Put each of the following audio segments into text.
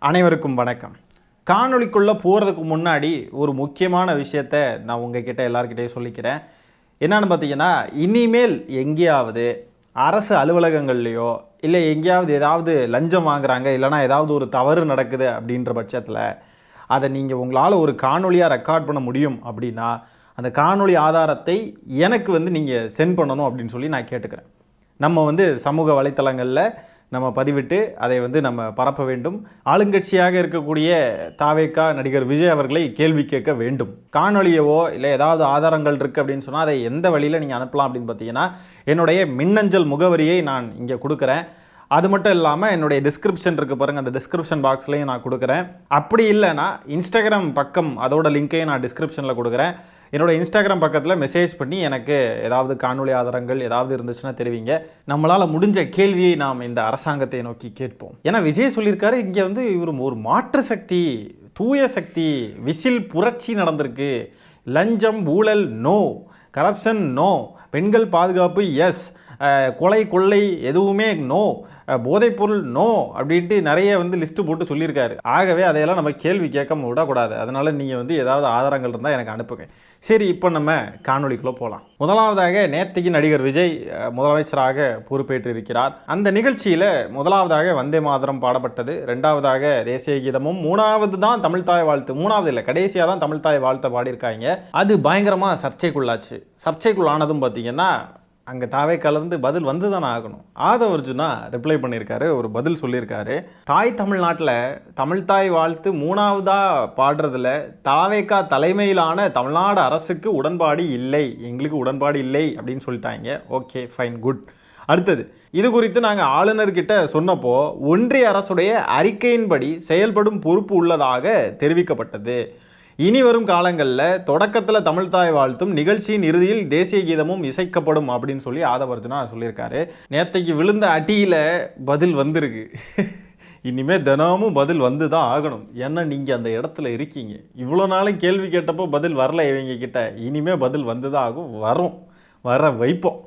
அனைவருக்கும் வணக்கம். காணொளிக்குள்ளே போகிறதுக்கு முன்னாடி ஒரு முக்கியமான விஷயத்தை நான் உங்ககிட்ட எல்லாருக்கிட்டையும் சொல்லிக்கிறேன். என்னன்னு பார்த்தீங்கன்னா, இனிமேல் எங்கேயாவது அரசு அலுவலகங்கள்லையோ இல்லை எங்கேயாவது ஏதாவது லஞ்சம் வாங்குறாங்க, இல்லைனா ஏதாவது ஒரு தவறு நடக்குது அப்படின்ற பட்சத்தில் அதை நீங்கள் உங்களால் ஒரு காணொலியாக ரெக்கார்ட் பண்ண முடியும் அப்படின்னா அந்த காணொலி ஆதாரத்தை எனக்கு நீங்கள் சென்ட் பண்ணணும் அப்படின்னு சொல்லி நான் கேட்டுக்கிறேன். நம்ம சமூக வலைத்தளங்களில் நம்ம பதிவிட்டு அதை நம்ம பரப்ப வேண்டும். ஆளுங்கட்சியாக இருக்கக்கூடிய தாவேகா நடிகர் விஜய் அவர்களை கேள்வி கேட்க வேண்டும். காணொலியவோ இல்லை ஏதாவது ஆதாரங்கள் இருக்குது அப்படின்னு சொன்னால் அதை எந்த வழியில் நீங்கள் அனுப்பலாம் அப்படின்னு பார்த்தீங்கன்னா, என்னுடைய மின்னஞ்சல் முகவரியை நான் இங்கே கொடுக்குறேன். அது மட்டும் இல்லாமல் என்னுடைய டிஸ்கிரிப்ஷன் இருக்குது பாருங்கள், அந்த டிஸ்கிரிப்ஷன் பாக்ஸ்லையும் நான் கொடுக்குறேன். அப்படி இல்லைனா இன்ஸ்டாகிராம் பக்கம் அதோட லிங்க்கையும் நான் டிஸ்கிரிப்ஷனில் கொடுக்குறேன். என்னோட இன்ஸ்டாகிராம் பக்கத்தில் மெசேஜ் பண்ணி எனக்கு ஏதாவது காணொலி ஆதாரங்கள் ஏதாவது இருந்துச்சுன்னா தெரிவிங்க. நம்மளால் முடிஞ்ச கேள்வியை நாம் இந்த அரசாங்கத்தை நோக்கி கேட்போம். ஏன்னா விஜய் சொல்லியிருக்காரு, இங்கே இவர் ஒரு மாற்று சக்தி, தூய சக்தி, விசில் புரட்சி நடந்திருக்கு, லஞ்சம் ஊழல் நோ, கரப்ஷன் நோ, பெண்கள் பாதுகாப்பு எஸ், கொலை கொள்ளை எதுவுமே நோ, போதைப்பொருள் நோ அப்படின்ட்டு நிறைய லிஸ்ட்டு போட்டு சொல்லியிருக்காரு. ஆகவே அதையெல்லாம் நம்ம கேள்வி கேட்காம விடக்கூடாது. அதனால் நீங்கள் ஏதாவது ஆதாரங்கள் இருந்தால் எனக்கு அனுப்புங்க. சரி, இப்போ நம்ம காணொலிக்குள்ளே போகலாம். முதலாவதாக நேத்திக்கு நடிகர் விஜய் முதலமைச்சராக பொறுப்பேற்று இருக்கிறார். அந்த நிகழ்ச்சியில் முதலாவதாக வந்தே மாதரம் பாடப்பட்டது, ரெண்டாவதாக தேசிய கீதமும், மூணாவது தான் தமிழ்தாய் வாழ்த்து, மூணாவது இல்லை கடைசியாக தான் தமிழ்தாய் வாழ்த்தை பாடியிருக்காங்க. அது பயங்கரமாக சர்ச்சைக்குள்ளாச்சு. சர்ச்சைக்குள்ளானதும் பார்த்தீங்கன்னா அங்கே தாவே கலந்து பதில் வந்து தானே ஆகணும். ஆதவ அர்ஜுனா ரிப்ளை பண்ணியிருக்காரு, ஒரு பதில் சொல்லியிருக்காரு. தாய் தமிழ்நாட்டில் தமிழ்தாய் வாழ்த்து மூணாவதாக பாடுறதுல தாவேகா தலைமையிலான தமிழ்நாடு அரசுக்கு உடன்பாடு இல்லை, எங்களுக்கு உடன்பாடு இல்லை அப்படின்னு சொல்லிட்டாங்க. Okay fine good. அடுத்தது, இது குறித்து நாங்கள் ஆளுநர்கிட்ட சொன்னப்போ ஒன்றிய அரசுடைய அறிக்கையின்படி செயல்படும் பொறுப்பு உள்ளதாக தெரிவிக்கப்பட்டது. இனி வரும் காலங்களில் தொடக்கத்தில் தமிழ்தாய் வாழ்த்தும் நிகழ்ச்சியின் இறுதியில் தேசிய கீதமும் இசைக்கப்படும் அப்படின்னு சொல்லி ஆதவ அர்ஜுனா சொல்லியிருக்காரு. நேற்றைக்கு விழுந்த அடியில் பதில் வந்திருக்கு. இனிமேல் தினமும் பதில் வந்து தான் ஆகணும். ஏன்னா நீங்கள் அந்த இடத்துல இருக்கீங்க. இவ்வளோ நாளும் கேள்வி கேட்டப்போ பதில் வரல இவங்க கிட்ட, இனிமேல் பதில் வந்து தான் ஆகும், வர வைப்போம்.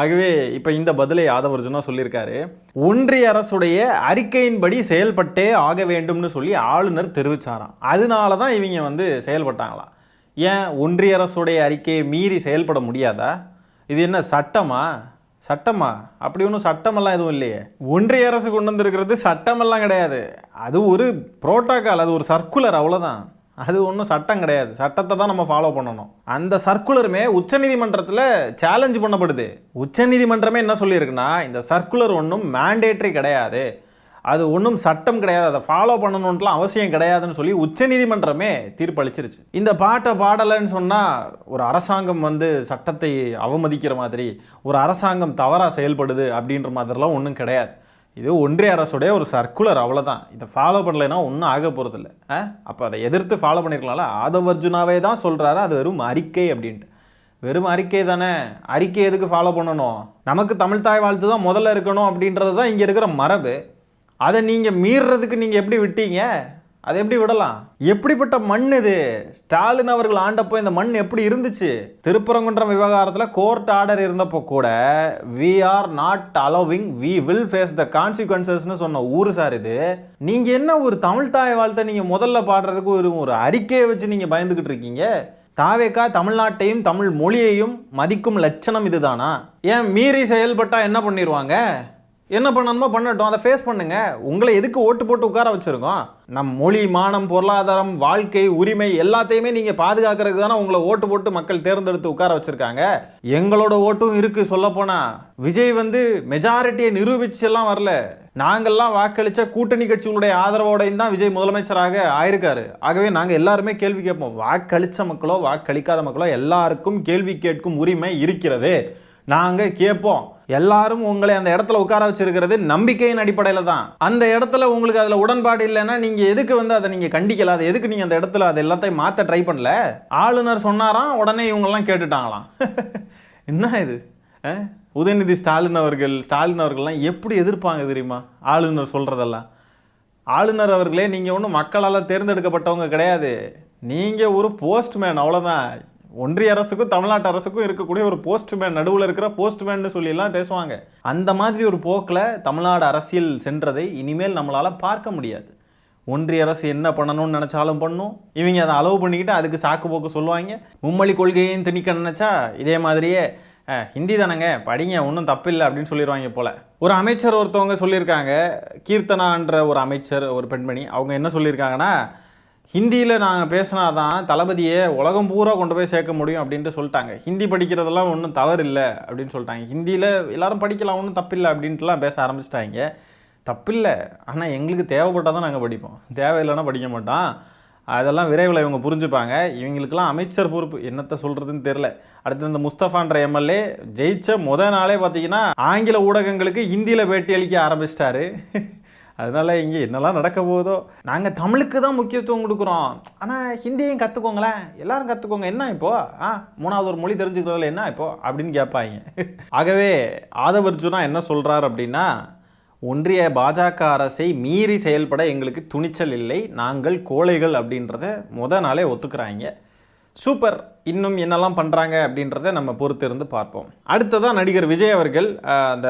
ஆகவே இப்போ இந்த பதிலை ஆதவ அர்ஜுனா சொல்லியிருக்காரு. ஒன்றிய அரசுடைய அறிக்கையின்படி செயல்பட்டே ஆக வேண்டும்னு சொல்லி ஆளுநர் தெரிவித்தாராம். அதனால தான் இவங்க செயல்பட்டாங்களாம். ஏன் ஒன்றிய அரசுடைய அறிக்கையை மீறி செயல்பட முடியாதா? இது என்ன சட்டமா? அப்படி ஒன்றும் சட்டமெல்லாம் எதுவும் இல்லையே. ஒன்றிய அரசு கொண்டு வந்திருக்கிறது சட்டமெல்லாம் கிடையாது. அது ஒரு புரோட்டோகால், அது ஒரு சர்க்குலர், அவ்வளோதான். அது ஒன்றும் சட்டம் கிடையாது. சட்டத்தை தான் நம்ம ஃபாலோ பண்ணணும். அந்த சர்க்குலருமே உச்சநீதிமன்றத்தில் சேலஞ்ச் பண்ணப்படுது. உச்சநீதிமன்றமே என்ன சொல்லியிருக்குன்னா, இந்த சர்க்குலர் ஒன்றும் மேண்டேட்ரி கிடையாது, அது ஒன்றும் சட்டம் கிடையாது, அதை ஃபாலோ பண்ணணுன்ட்டுலாம் அவசியம் கிடையாதுன்னு சொல்லி உச்சநீதிமன்றமே தீர்ப்பளிச்சிருச்சு. இந்த பாட்டை பாடலைன்னு சொன்னால் ஒரு அரசாங்கம் சட்டத்தை அவமதிக்கிற மாதிரி, ஒரு அரசாங்கம் தவறாக செயல்படுது அப்படின்ற மாதிரிலாம் ஒன்றும் கிடையாது. இது ஒன்றிய அரசுடைய ஒரு சர்க்குலர், அவ்வளோதான். இதை ஃபாலோ பண்ணலைன்னா ஒன்றும் ஆக போகிறதில்ல. அப்போ அதை எதிர்த்து ஃபாலோ பண்ணியிருக்கலாம்ல. ஆதவ அர்ஜுனாவே தான் சொல்கிறாரு அது வெறும் அறிக்கை அப்படின்ட்டு. வெறும் அறிக்கை தானே, அறிக்கை எதுக்கு ஃபாலோ பண்ணணும்? நமக்கு தமிழ்தாய் வாழ்த்து தான் முதல்ல இருக்கணும் அப்படின்றது தான் இங்கே இருக்கிற மரபு. அதை நீங்கள் மீறுறதுக்கு நீங்கள் எப்படி விட்டீங்க? அதை எப்படி விடலாம்? எப்படிப்பட்ட மண் இது? ஸ்டாலின் அவர்கள் ஆண்டப்போ இந்த மண் எப்படி இருந்துச்சு? திருப்பரங்குன்றம் விவகாரத்தில் கோர்ட் ஆர்டர் இருந்தப்போ கூட we are not allowing, we will face the consequences சொன்ன ஊரு சார் இது. நீங்கள் என்ன ஒரு தமிழ்தாய் வாழ்த்தை நீங்கள் முதல்ல பாடுறதுக்கு ஒரு அறிக்கையை வச்சு நீங்கள் பயந்துக்கிட்டு இருக்கீங்க? தாவேகா தமிழ்நாட்டையும் தமிழ் மொழியையும் மதிக்கும் லட்சணம் இதுதானா? ஏன் மீறி செயல்பட்டால் என்ன பண்ணிடுவாங்க? என்ன பண்ணணுமோ பண்ணட்டும், அதை ஃபேஸ் பண்ணுங்க. உங்களை எதுக்கு ஓட்டு போட்டு உட்கார வச்சுருக்கோம்? நம் மொழி, மானம், பொருளாதாரம், வாழ்க்கை, உரிமை எல்லாத்தையுமே நீங்கள் பாதுகாக்கிறதுக்கு தானே உங்களை ஓட்டு போட்டு மக்கள் தேர்ந்தெடுத்து உட்கார வச்சுருக்காங்க. எங்களோட ஓட்டும் இருக்குது. சொல்லப்போனால் விஜய் மெஜாரிட்டியை நிரூபிச்செல்லாம் வரல. நாங்கள்லாம் வாக்களித்த கூட்டணி கட்சிகளுடைய ஆதரவோடையும் தான் விஜய் முதலமைச்சராக ஆயிருக்காரு. ஆகவே நாங்கள் எல்லாருமே கேள்வி கேட்போம். வாக்களித்த மக்களோ வாக்களிக்காத மக்களோ எல்லாருக்கும் கேள்வி கேட்கும் உரிமை இருக்கிறது. நாங்கள் கேட்போம். எல்லாரும் உங்களை அந்த இடத்துல உட்கார வச்சிருக்கிறது நம்பிக்கையின் அடிப்படையில் தான். அந்த இடத்துல உங்களுக்கு அதில் உடன்பாடு இல்லைன்னா நீங்கள் எதுக்கு அதை நீங்கள் கண்டிக்கல? அது எதுக்கு நீங்கள் அந்த இடத்துல அது எல்லாத்தையும் மாற்ற ட்ரை பண்ணல? ஆளுநர் சொன்னாராம், உடனே இவங்கெல்லாம் கேட்டுட்டாங்களாம். என்ன இது? உதயநிதி ஸ்டாலின் அவர்கள்லாம் எப்படி எதிர்ப்பாங்க தெரியுமா ஆளுநர் சொல்கிறதெல்லாம்? ஆளுநர் அவர்களே, நீங்கள் ஒன்றும் மக்களால் தேர்ந்தெடுக்கப்பட்டவங்க கிடையாது. நீங்கள் ஒரு போஸ்ட்மேன், அவ்வளோதான். ஒன்றிய அரசுக்கும் தமிழ்நாட்டு அரசுக்கும் இருக்கக்கூடிய ஒரு போஸ்ட்மேன், நடுவில் இருக்கிற போஸ்ட்மேன் சொல்லிலாம் பேசுவாங்க. அந்த மாதிரி ஒரு போக்கில் தமிழ்நாடு அரசியல் சென்றதை இனிமேல் நம்மளால் பார்க்க முடியாது. ஒன்றிய அரசு என்ன பண்ணணும்னு நினச்சாலும் பண்ணும், இவங்க அதை அலோவ் பண்ணிக்கிட்டு அதுக்கு சாக்கு போக்கு சொல்லுவாங்க. மும்மொழி கொள்கையும் திணிக்க நினச்சா இதே மாதிரியே ஹிந்தி தானேங்க படிங்க ஒன்றும் தப்பில்லை அப்படின்னு சொல்லிடுவாங்க போல். ஒரு அமைச்சர் ஒருத்தவங்க சொல்லியிருக்காங்க, கீர்த்தனான்ற ஒரு அமைச்சர், ஒரு பெண்மணி, அவங்க என்ன சொல்லியிருக்காங்கன்னா, ஹிந்தியில் நாங்கள் பேசினா தான் தளபதியை உலகம் பூரா கொண்டு போய் சேர்க்க முடியும் அப்படின்ட்டு சொல்லிட்டாங்க. ஹிந்தி படிக்கிறதெல்லாம் ஒன்றும் தவறு இல்லை அப்படின்னு சொல்லிட்டாங்க. ஹிந்தியில் எல்லாரும் படிக்கலாம், ஒன்றும் தப்பில்லை அப்படின்ட்டுலாம் பேச ஆரம்பிச்சிட்டாங்க. தப்பில்லை, ஆனால் எங்களுக்கு தேவைப்பட்டால் தான் நாங்கள் படிப்போம், தேவையில்லைன்னா படிக்க மாட்டோம். அதெல்லாம் விரைவில் இவங்க புரிஞ்சுப்பாங்க. இவங்களுக்கெல்லாம் அமைச்சர் பொறுப்பு என்னத்தை சொல்கிறதுன்னு தெரில. அடுத்து இந்த முஸ்தஃபான்ற எம்எல்ஏ ஜெயிச்ச நாளே பார்த்தீங்கன்னா ஆங்கில ஊடகங்களுக்கு ஹிந்தியில் பேட்டி அளிக்க ஆரம்பிச்சிட்டாரு. அதனால இங்கே என்னெல்லாம் நடக்க போதோ. நாங்கள் தமிழுக்கு தான் முக்கியத்துவம் கொடுக்குறோம், ஆனால் ஹிந்தியும் கற்றுக்கோங்களேன், எல்லாரும் கற்றுக்கோங்க, என்ன இப்போது மூணாவது ஒரு மொழி தெரிஞ்சுக்கிறதுல என்ன இப்போது அப்படின்னு கேட்பாங்க. ஆகவே ஆதவ் அர்ஜுனா என்ன சொல்கிறார் அப்படின்னா, ஒன்றிய பாஜக அரசை மீறி செயல்பட எங்களுக்கு துணிச்சல் இல்லை, நாங்கள் கோழைகள் அப்படின்றத நாளே ஒத்துக்கிறாங்க. சூப்பர். இன்னும் என்னெல்லாம் பண்ணுறாங்க அப்படின்றத நம்ம பொறுத்து இருந்து பார்ப்போம். அடுத்ததான் நடிகர் விஜய் அவர்கள் அந்த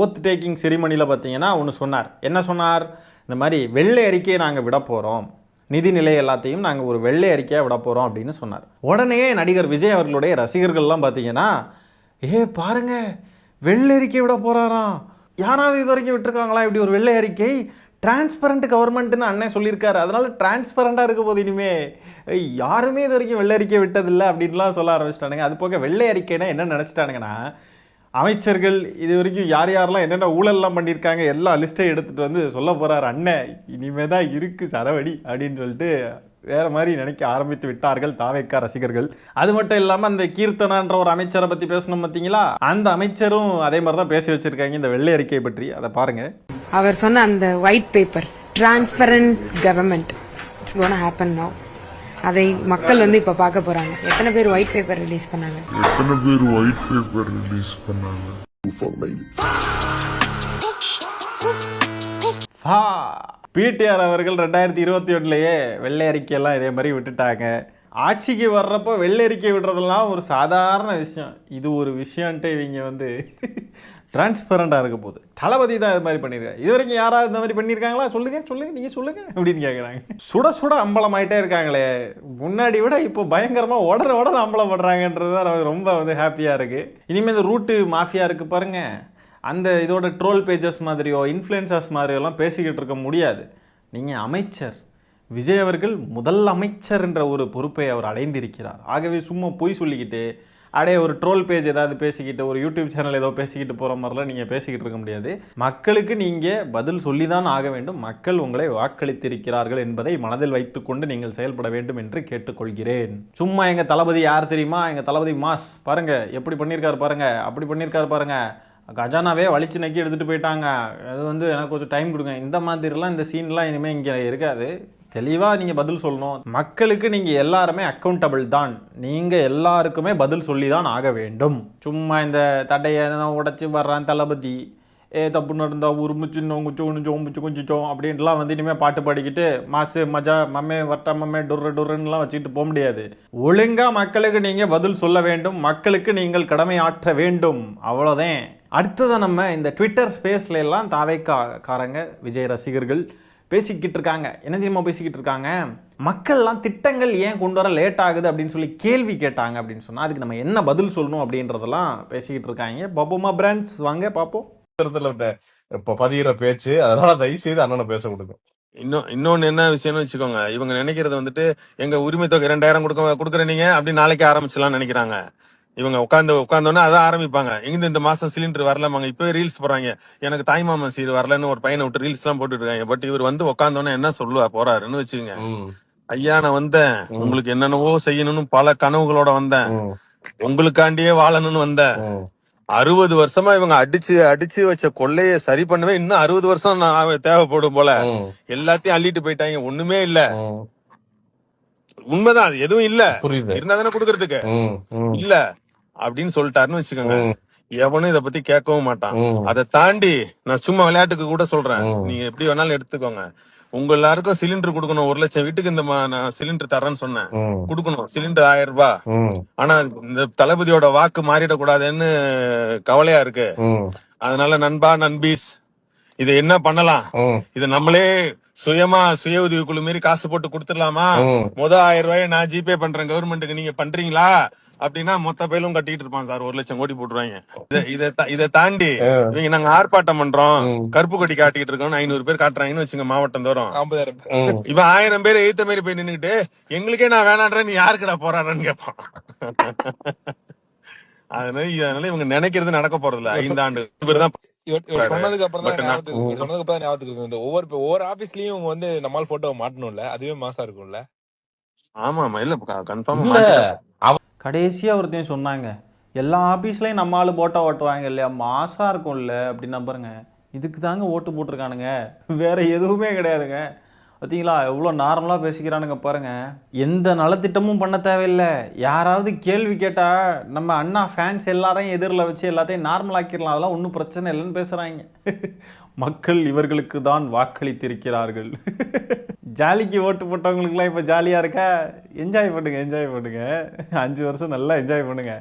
ஓத் டேக்கிங் செரிமனியில் பார்த்தீங்கன்னா ஒன்று சொன்னார். என்ன சொன்னார்? இந்த மாதிரி வெள்ளை அறிக்கையை நாங்கள் விட போகிறோம், நிதிநிலை எல்லாத்தையும் நாங்கள் ஒரு வெள்ளை அறிக்கையாக விட போகிறோம் அப்படின்னு சொன்னார். உடனே நடிகர் விஜய் அவர்களுடைய ரசிகர்கள்லாம் பார்த்தீங்கன்னா, பாருங்க வெள்ளை அறிக்கை விட போகிறாராம், யாராவது இது வரைக்கும் விட்டுருக்காங்களா இப்படி ஒரு வெள்ளை அறிக்கை, டிரான்ஸ்பரண்ட் கவர்மெண்ட்டுன்னு அண்ணன் சொல்லியிருக்காரு, அதனால டிரான்ஸ்பரண்டாக இருக்க போது இனிமே யாருமே இது வரைக்கும் வெள்ளை அறிக்கை விட்டதில்லை அப்படின்லாம் சொல்ல ஆரம்பிச்சிட்டானுங்க. அது போக வெள்ளை அறிக்கைனா என்ன நினச்சிட்டானுங்கன்னா, அமைச்சர்கள் இது வரைக்கும் யார் யாரெல்லாம் என்னென்ன ஊழல்லாம் பண்ணியிருக்காங்க எல்லா லிஸ்ட்டையும் எடுத்துகிட்டு வந்து சொல்ல போகிறார் அண்ணன், இனிமே தான் இருக்குது சரவடி அப்படின்னு சொல்லிட்டு வேறு மாதிரி நினைக்க ஆரம்பித்து விட்டார்கள் தாவேக்கா ரசிகர்கள். அது மட்டும் இல்லாமல் அந்த கீர்த்தனான்ற ஒரு அமைச்சரை பற்றி பேசணும் பார்த்தீங்களா, அந்த அமைச்சரும் அதே மாதிரி தான் பேசி வச்சுருக்காங்க இந்த வெள்ளை அறிக்கை பற்றி. அதை பாருங்கள். அவர் சொன்ன அந்த white paper transparent government it's gonna happen now. அதை மக்கள் வந்து இப்ப பார்க்க போறாங்க. எத்தனை பேர் ஒயிட் பேப்பர் ரிலீஸ் பண்ணாங்க, பிடிஆர் அவர்கள் 2021 வெள்ளை அறிக்கையெல்லாம் இதே மாதிரி விட்டுட்டாங்க. ஆட்சிக்கு வர்றப்போ வெள்ளை அறிக்கை விடுறதெல்லாம் ஒரு சாதாரண விஷயம், இது ஒரு விஷயம்ன்ட்டு இவங்க வந்து டிரான்ஸ்பரண்டாக இருக்க போகுது. தளபதி தான் இது மாதிரி பண்ணியிருக்காங்க. இது வரைக்கும் யாராவது இந்த மாதிரி பண்ணியிருக்காங்களா? சொல்லுங்க நீங்கள் சொல்லுங்கள் அப்படின்னு கேட்குறாங்க. சுட சுட அம்பலம் ஆகிட்டே இருக்காங்களே, முன்னாடி விட இப்போ பயங்கரமாக உடனே அம்பலம் படுறாங்கன்றது தான் ரொம்ப வந்து ஹாப்பியாக இருக்குது. இனிமேல் இந்த ரூட்டு மாஃபியா இருக்குது பாருங்கள், அந்த இதோட ட்ரோல் பேஜஸ் மாதிரியோ இன்ஃப்ளூயன்சர்ஸ் மாதிரியெல்லாம் பேசிக்கிட்டு இருக்க முடியாது. நீங்கள் அமைச்சர் விஜய் அவர்கள் முதல் அமைச்சர் என்ற ஒரு பொறுப்பை அவர் அடைந்திருக்கிறார். ஆகவே சும்மா பொய் சொல்லிக்கிட்டு ஒரு ட்ரோல் பேஜ் ஏதாவது பேசிக்கிட்டு ஒரு யூடியூப் சேனல் ஏதோ பேசிக்கிட்டு போகிற மாதிரிலாம் நீங்கள் பேசிக்கிட்டு இருக்க முடியாது. மக்களுக்கு நீங்கள் பதில் சொல்லி தான் ஆக வேண்டும். மக்கள் உங்களை வாக்களித்திருக்கிறார்கள் என்பதை மனதில் வைத்துக்கொண்டு நீங்கள் செயல்பட வேண்டும் என்று கேட்டுக்கொள்கிறேன். சும்மா எங்கள் தளபதி யார் தெரியுமா, எங்கள் தளபதி மாஸ் பாருங்கள் எப்படி பண்ணியிருக்காரு பாருங்கள், அப்படி பண்ணியிருக்காரு பாருங்கள், கஜானாவே வலிச்சு நக்கி எடுத்துகிட்டு போயிட்டாங்க, அது வந்து எனக்கு கொஞ்சம் டைம் கொடுங்க, இந்த மாதிரிலாம் இந்த சீன்லாம் இனிமேல் இங்கே இருக்காது. தெளிவாக நீங்கள் பதில் சொல்லணும். மக்களுக்கு நீங்கள் எல்லாருமே அக்கௌண்டபிள் தான், நீங்கள் எல்லாருக்குமே பதில் சொல்லி தான் ஆக வேண்டும். சும்மா இந்த தட்டையை உடச்சி வர்றான் தளபதி, தப்புன்னு இருந்தால் உருமுச்சின்னோம் கொஞ்சம் அப்படின்ட்டுலாம் வந்து இனிமேல் பாட்டு பாடிக்கிட்டு மாசு மஜா மம்மே வட்ட மம்மே டொர்ருன்னுலாம் வச்சுக்கிட்டு போக முடியாது. ஒழுங்காக மக்களுக்கு நீங்கள் பதில் சொல்ல வேண்டும், மக்களுக்கு நீங்கள் கடமை ஆற்ற வேண்டும், அவ்வளோதான். அடுத்ததான் நம்ம இந்த ட்விட்டர் ஸ்பேஸ்ல எல்லாம் தாவேக்காரங்க விஜய் ரசிகர்கள் பேசிக்கிட்டு இருக்காங்க. என்ன தெரியுமா பேசிக்கிட்டு இருக்காங்க, மக்கள்லாம் திட்டங்கள் ஏன் கொண்டு வர லேட் ஆகுது அப்படின்னு சொல்லி கேள்வி கேட்டாங்க. அப்படின்னு சொன்னால் அதுக்கு நம்ம என்ன பதில் சொல்லணும் அப்படின்றதெல்லாம் பேசிக்கிட்டு இருக்காங்க. பாப்போமா பிராண்ட்ஸ், வாங்க பார்ப்போம். இப்ப பதிகிற பேச்சு, அதனால தயவு செய்து அண்ணனை பேச கொடுக்கும். இன்னொன்னு என்ன விஷயம்னு வச்சுக்கோங்க, இவங்க நினைக்கிறது வந்துட்டு எங்க உரிமை தொகை 2000 கொடுக்குற நீங்க அப்படி நாளைக்கு ஆரம்பிச்சலாம்னு நினைக்கிறாங்க. இவங்க உட்காந்தோன்னே அதான் ஆரம்பிப்பாங்க. இந்த மாசம் சிலிண்டர் வரலமாங்க, இப்பவே ரீல்ஸ் போறாங்க, எனக்கு தாய்மாமன் சீர் வரலன்னு ஒரு பையனை விட்டு ரீல்ஸ் எல்லாம் போட்டுட்டு இருக்காங்க. பட் இவர் வந்து உட்காந்தோன்னே என்ன சொல்லுவா போறாருன்னு வச்சுக்கோங்க, ஐயா நான் வந்தேன், உங்களுக்கு என்னென்னவோ செய்யணும்னு பல கனவுகளோட வந்தேன், உங்களுக்காண்டியே வாழணும்னு வந்தேன். 60 வருஷமா இவங்க அடிச்சு வச்ச கொள்ளைய சரி பண்ணவே இன்னும் 60 வருஷம் தேவைப்படும் போல. எல்லாத்தையும் அள்ளிட்டு போயிட்டாங்க, ஒண்ணுமே இல்ல. உண்மைதான், அது எதுவும் இல்ல, இருந்தா தானே குடுக்கறதுக்கு இல்ல அப்படின்னு சொல்லிட்டாருன்னு வச்சுக்கோங்க, எவனும் இத பத்தி கேட்கவும் மாட்டான். அதை தாண்டி நான் சும்மா விளையாட்டுக்கு கூட சொல்றேன், நீங்க எப்படி வேணாலும் எடுத்துக்கோங்க, உங்க எல்லாருக்கும் சிலிண்டர் கொடுக்கணும், 1 லட்சம் வீட்டுக்கு இந்த நான் சிலிண்டர் தரேன்னு சொன்னேன், கொடுக்கணும் சிலிண்டர் 1000 ரூபாய். ஆனா இந்த தளபதியோட வாக்கு மாறிடக்கூடாதுன்னு கவலையா இருக்கு. அதனால நண்பா நண்பீஸ், இதை என்ன பண்ணலாம், இதை நம்மளே சுயமா சுய உதவி குழு மாரி காசு போட்டு கொடுத்துடலாமா, முத 1000 ரூபாய் நான் ஜிபே பண்றேன் கவர்மெண்ட்டுக்கு, நீங்க பண்றீங்களா அப்படின்னா மொத்த பேரும் கட்டிட்டு இருப்பான் சார். 1 லட்சம் கோடி போட்டுருவாங்க. இதை தாண்டி இவங்க நாங்க ஆர்ப்பாட்டம் பண்றோம், கருப்பு கொடி காட்டிட்டு இருக்கோம், 500 பேர் காட்டுறாங்கன்னு வச்சுங்க மாவட்டம் தோறும். இவன் 1000 பேர் எழுத்த மாதிரி போய் நின்னுக்கிட்டு எங்களுக்கே நான் வேணான்றேன், நீ யாருக்குடா போராடுறேன்னு கேட்பான். அதனால இவங்க நினைக்கிறது நடக்க போறது இல்ல. 5 ஆண்டு இவர்தான் சொன்னதுக்கு அப்புறம் தான் ஞாபகத்துக்கு இந்த ஒவ்வொரு ஆபீஸ்லயும் வந்து நம்மால் போட்டோ மாட்டணும்ல, அதுவே மாசா இருக்கும்ல. ஆமா ஆமா இல்ல கன்ஃபார்ம். கடைசியா ஒருத்தையும் சொன்னாங்க, எல்லா ஆபீஸ்லயும் நம்ம ஆளு போட்டோ ஓட்டுவாங்க இல்லையா, மாசா இருக்கும்ல அப்படின்னா பாருங்க. இதுக்கு தாங்க ஓட்டு போட்டிருக்கானுங்க, வேற எதுவுமே கிடையாதுங்க. பார்த்தீங்களா எவ்வளோ நார்மலாக பேசிக்கிறானுங்க பாருங்க. எந்த நலத்திட்டமும் பண்ண தேவையில்லை. யாராவது கேள்வி கேட்டால் நம்ம அண்ணா ஃபேன்ஸ் எல்லாரையும் எதிரில் வச்சு எல்லாத்தையும் நார்மலாக்கிடலாம், அதெல்லாம் ஒன்றும் பிரச்சனை இல்லைன்னு பேசுகிறாங்க. மக்கள் இவர்களுக்கு தான் வாக்களித்திருக்கிறார்கள். ஜாலிக்கு ஓட்டு போட்டவங்களுக்குலாம் இப்போ ஜாலியாக இருக்கா? என்ஜாய் பண்ணுங்க, என்ஜாய் பண்ணுங்க. 5 வருஷம் நல்லா என்ஜாய் பண்ணுங்க,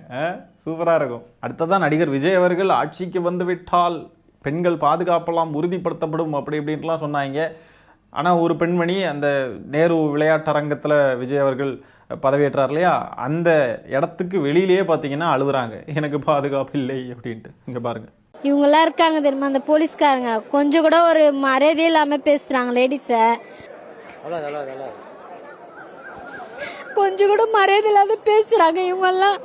சூப்பராக இருக்கும். அடுத்ததான் நடிகர் விஜய் அவர்கள் ஆட்சிக்கு வந்து விட்டால் பெண்கள் பாதுகாப்பெல்லாம் உறுதிப்படுத்தப்படும் அப்படி இப்படின்ட்டுலாம் சொன்னாங்க. ஆனால் ஒரு பெண்மணி அந்த நேரு விளையாட்டரங்கத்தில் விஜய் அவர்கள் பதவியேற்றார் இல்லையா, அந்த இடத்துக்கு வெளியிலேயே பார்த்தீங்கன்னா அழுகுறாங்க, எனக்கு பாதுகாப்பு இல்லை அப்படின்ட்டு. இங்கே பாருங்க, இவங்கெல்லாம் இருக்காங்க தெரியுமா அந்த போலீஸ்காரங்க, கொஞ்சம் கூட ஒரு மரியாதையே இல்லாம பேசுறாங்க லேடிஸ, கொஞ்சம் கூட மரியாதை இல்லாத பேசுறாங்க இவங்க எல்லாம்.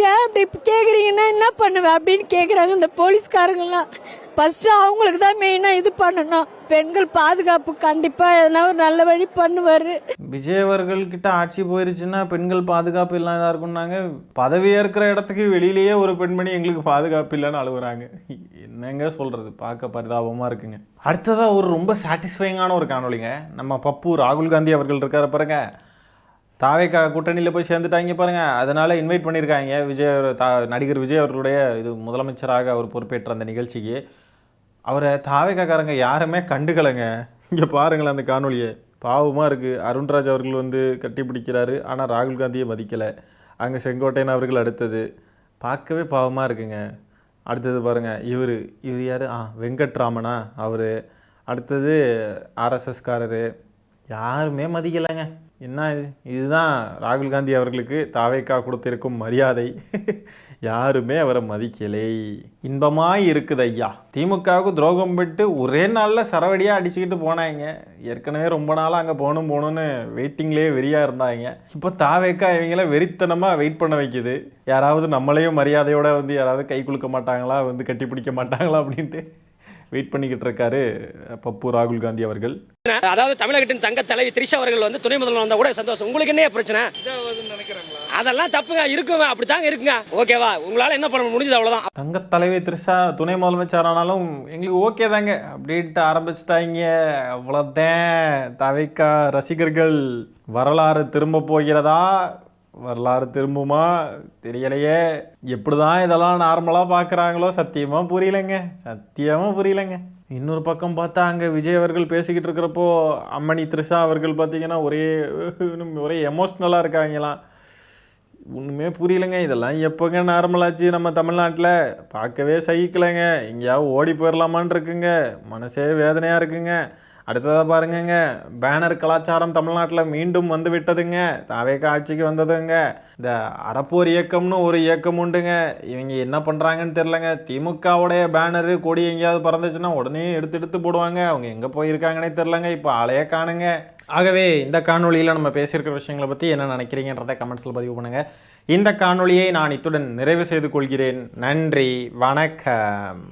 ஏன் அப்படி கேக்குறீங்கன்னா என்ன பண்ணுவேன் அப்படின்னு கேக்குறாங்க இந்த போலீஸ்காரங்க எல்லாம். ஃபர்ஸ்ட் அவங்களுக்கு தான் மெயினா இது பண்ணணும், பெண்கள் பாதுகாப்பு கண்டிப்பா எதனா ஒரு நல்ல வழி பண்ணுவாரு. விஜய் அவர்கள் கிட்ட ஆட்சி போயிருச்சுன்னா பெண்கள் பாதுகாப்பு இல்லாத இருக்குன்னாங்க, பதவி ஏற்கிற இடத்துக்கு வெளியிலேயே ஒரு பெண்மணி எங்களுக்கு பாதுகாப்பு இல்லைன்னு அழுகுறாங்க. என்னங்க சொல்றது, பார்க்க பரிதாபமா இருக்குங்க. அடுத்ததா ஒரு ரொம்ப சாட்டிஸ்ஃபைங்கான ஒரு காணொலிங்க. நம்ம பப்பு ராகுல் காந்தி அவர்கள் இருக்காரு பாருங்க, தாவேக்கா கூட்டணியில் போய் சேர்ந்துட்டாங்க பாருங்க, அதனால இன்வைட் பண்ணியிருக்காங்க நடிகர் விஜய் அவர்களுடைய இது முதலமைச்சராக அவர் பொறுப்பேற்ற அந்த நிகழ்ச்சிக்கு. அவரை தாவேக்காரங்க யாருமே கண்டுக்கலைங்க. இங்கே பாருங்களேன் அந்த காணொலியை, பாவமாக இருக்குது. அருண்ராஜ் அவர்கள் வந்து கட்டி பிடிக்கிறாரு, ஆனால் ராகுல் காந்தியை மதிக்கலை. அங்கே செங்கோட்டையன் அவர்கள் அடுத்தது, பார்க்கவே பாவமாக இருக்குங்க. அடுத்தது பாருங்கள், இவர் யார், வெங்கட்ராமனா அவர், அடுத்தது ஆர்எஸ்எஸ்காரரு, யாருமே மதிக்கலைங்க. என்ன இதுதான் ராகுல் காந்தி அவர்களுக்கு தாவேக்கா கொடுத்திருக்கும் மரியாதை. யாருமே அவரை மதிக்கலை. இன்பமாய் இருக்குது ஐயா. திமுகவுக்கு துரோகம் விட்டு ஒரே நாளில் சரவடியாக அடிச்சுக்கிட்டு போனாங்க. ஏற்கனவே ரொம்ப நாளாக அங்கே போகணும்னு வெயிட்டிங்லேயே வெறியாக இருந்தாங்க. இப்போ தாவேக்கா இவங்கள வெறித்தனமாக வெயிட் பண்ண வைக்குது. யாராவது நம்மளையும் மரியாதையோடு வந்து யாராவது கை குலுக்க மாட்டாங்களா, வந்து கட்டி பிடிக்க மாட்டாங்களா அப்படின்ட்டு வெயிட் பண்ணிக்கிட்டு இருக்காரு பப்பு ராகுல் காந்தி அவர்கள். அதாவது தமிழகத்தின் தங்க தலைவி திரிஷா அவர்கள் வந்து துணை முதல்வர் வந்தா கூட சந்தோஷம். உங்களுக்கு என்ன பிரச்சனை? அதெல்லாம் தப்புங்க, இருக்குங்க, அப்படித்தாங்க இருக்குங்க. ஓகேவா, உங்களால என்ன பண்ண முடிஞ்சது அவ்வளவுதான். தங்க தலைவி திரிஷா துணை முதலமைச்சர் ஆனாலும் எங்களுக்கு ஓகே தாங்க அப்படின்ட்டு ஆரம்பிச்சிட்டாங்க. அவ்வளோதான். தவிக்கா ரசிகர்கள் வரலாறு திரும்ப போகிறதா, வரலாறு திரும்புமா தெரியலையே. எப்படிதான் இதெல்லாம் நார்மலாக பார்க்குறாங்களோ சத்தியமாக புரியலைங்க. இன்னொரு பக்கம் பார்த்தா அங்கே விஜய் அவர்கள் பேசிக்கிட்டு இருக்கிறப்போ அம்மணி த்ரிஷா அவர்கள் பார்த்தீங்கன்னா ஒரே எமோஷ்னலாக இருக்காங்களாம். ஒன்றுமே புரியலைங்க. இதெல்லாம் எப்போங்க நார்மலாச்சு நம்ம தமிழ்நாட்டில்? பார்க்கவே சகிக்கலைங்க. எங்கேயாவது ஓடி போயிடலாமான் இருக்குங்க, மனசே வேதனையாக இருக்குங்க. அடுத்ததாக பாருங்கங்க, பேனர் கலாச்சாரம் தமிழ்நாட்டில் மீண்டும் வந்து விட்டதுங்க. தாவேக்கா ஆட்சிக்கு வந்ததுங்க. இந்த அறப்போர் இயக்கம்னு ஒரு இயக்கம் உண்டுங்க. இவங்க என்ன பண்ணுறாங்கன்னு தெரிலங்க. திமுகவுடைய பேனரு கொடி எங்கேயாவது பறந்துச்சுன்னா உடனே எடுத்து போடுவாங்க. அவங்க எங்கே போயிருக்காங்கன்னே தெரிலங்க. இப்போ ஆளையே காணுங்க. ஆகவே இந்த காணொலியில் நம்ம பேசியிருக்கிற விஷயங்களை பற்றி என்ன நினைக்கிறீங்கன்றதை கமெண்ட்ஸில் பதிவு பண்ணுங்கள். இந்த காணொலியை நான் இத்துடன் நிறைவு செய்து கொள்கிறேன். நன்றி, வணக்கம்.